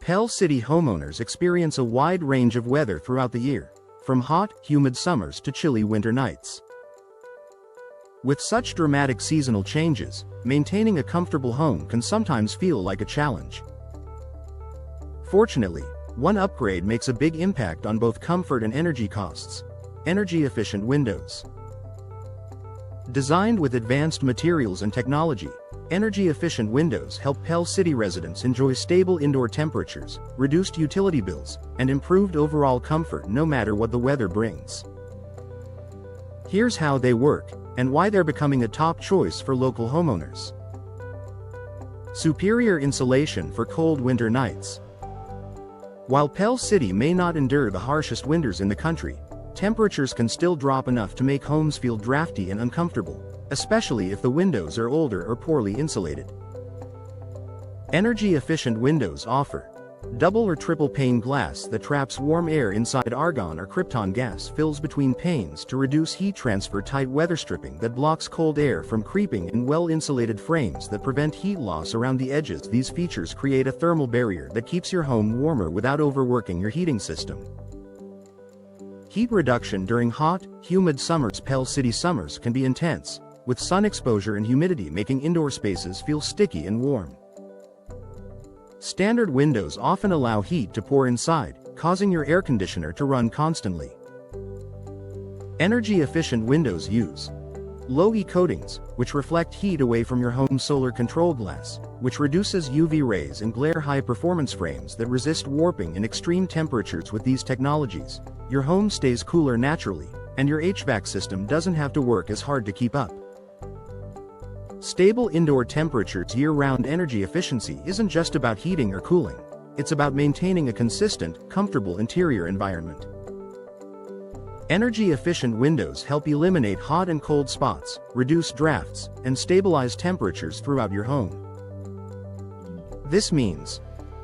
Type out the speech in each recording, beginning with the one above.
Pell City homeowners experience a wide range of weather throughout the year, from hot, humid summers to chilly winter nights. With such dramatic seasonal changes, maintaining a comfortable home can sometimes feel like a challenge. Fortunately, one upgrade makes a big impact on both comfort and energy costs: energy-efficient windows. Designed with advanced materials and technology, energy-efficient windows help Pell City residents enjoy stable indoor temperatures, reduced utility bills, and improved overall comfort no matter what the weather brings. Here's how they work, and why they're becoming a top choice for local homeowners. Superior insulation for cold winter nights. While Pell City may not endure the harshest winters in the country, temperatures can still drop enough to make homes feel drafty and uncomfortable, especially if the windows are older or poorly insulated. Energy-efficient windows offer double or triple pane glass that traps warm air inside. Argon or krypton gas fills between panes to reduce heat transfer. Tight weather stripping that blocks cold air from creeping in. Well-insulated frames that prevent heat loss around the edges. These features create a thermal barrier that keeps your home warmer without overworking your heating system. Heat reduction during hot, humid summers. Pell City summers can be intense, with sun exposure and humidity making indoor spaces feel sticky and warm. Standard windows often allow heat to pour inside, causing your air conditioner to run constantly. Energy-efficient windows use low-E coatings, which reflect heat away from your home's solar control glass, which reduces UV rays and glare. High-performance frames that resist warping in extreme temperatures. With these technologies, your home stays cooler naturally, and your HVAC system doesn't have to work as hard to keep up. Stable indoor temperatures year-round. Energy efficiency isn't just about heating or cooling, it's about maintaining a consistent, comfortable interior environment. Energy-efficient windows help eliminate hot and cold spots, reduce drafts, and stabilize temperatures throughout your home. This means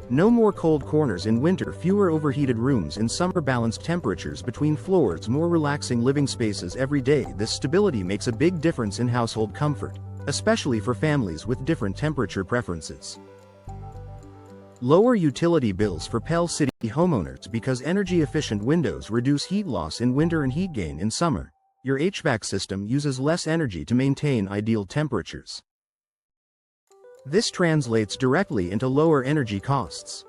no more cold corners in winter, fewer overheated rooms in summer, balanced temperatures between floors, more relaxing living spaces every day. This stability makes a big difference in household comfort, especially for families with different temperature preferences. Lower utility bills for Pell City homeowners. Because energy-efficient windows reduce heat loss in winter and heat gain in summer, your HVAC system uses less energy to maintain ideal temperatures. This translates directly into lower energy costs.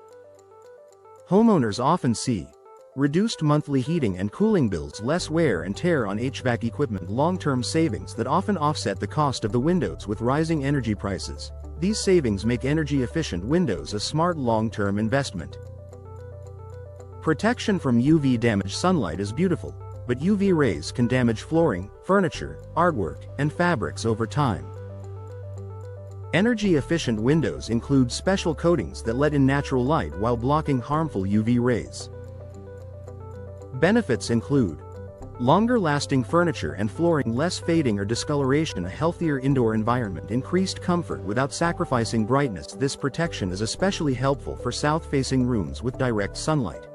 Homeowners often see reduced monthly heating and cooling bills, less wear and tear on HVAC equipment, long-term savings that often offset the cost of the windows. With rising energy prices, these savings make energy-efficient windows a smart long-term investment. Protection from UV damage. Sunlight is beautiful, but UV rays can damage flooring, furniture, artwork, and fabrics over time. Energy-efficient windows include special coatings that let in natural light while blocking harmful UV rays. Benefits include longer-lasting furniture and flooring, less fading or discoloration, a healthier indoor environment, increased comfort without sacrificing brightness. This protection is especially helpful for south-facing rooms with direct sunlight.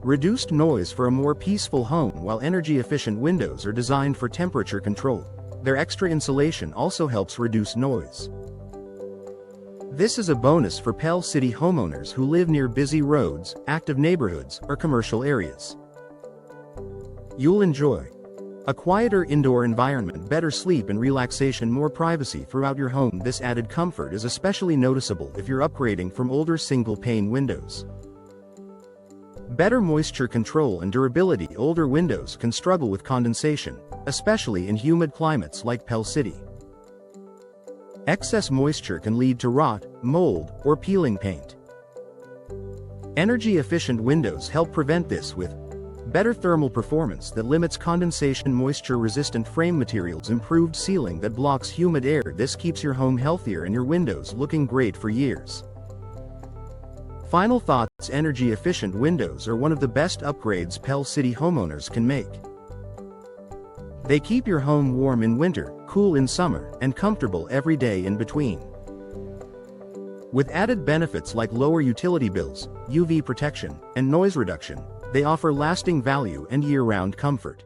Reduced noise for a more peaceful home. While energy-efficient windows are designed for temperature control, their extra insulation also helps reduce noise. This is a bonus for Pell City homeowners who live near busy roads, active neighborhoods, or commercial areas. You'll enjoy a quieter indoor environment, better sleep and relaxation, more privacy throughout your home. This added comfort is especially noticeable if you're upgrading from older single-pane windows. Better moisture control and durability. Older windows can struggle with condensation, especially in humid climates like Pell City. Excess moisture can lead to rot, mold, or peeling paint. Energy-efficient windows help prevent this with better thermal performance that limits condensation, moisture-resistant frame materials, improved sealing that blocks humid air. This keeps your home healthier and your windows looking great for years. Final thoughts: energy-efficient windows are one of the best upgrades Pell City homeowners can make. They keep your home warm in winter, cool in summer, and comfortable every day in between. With added benefits like lower utility bills, UV protection, and noise reduction, they offer lasting value and year-round comfort.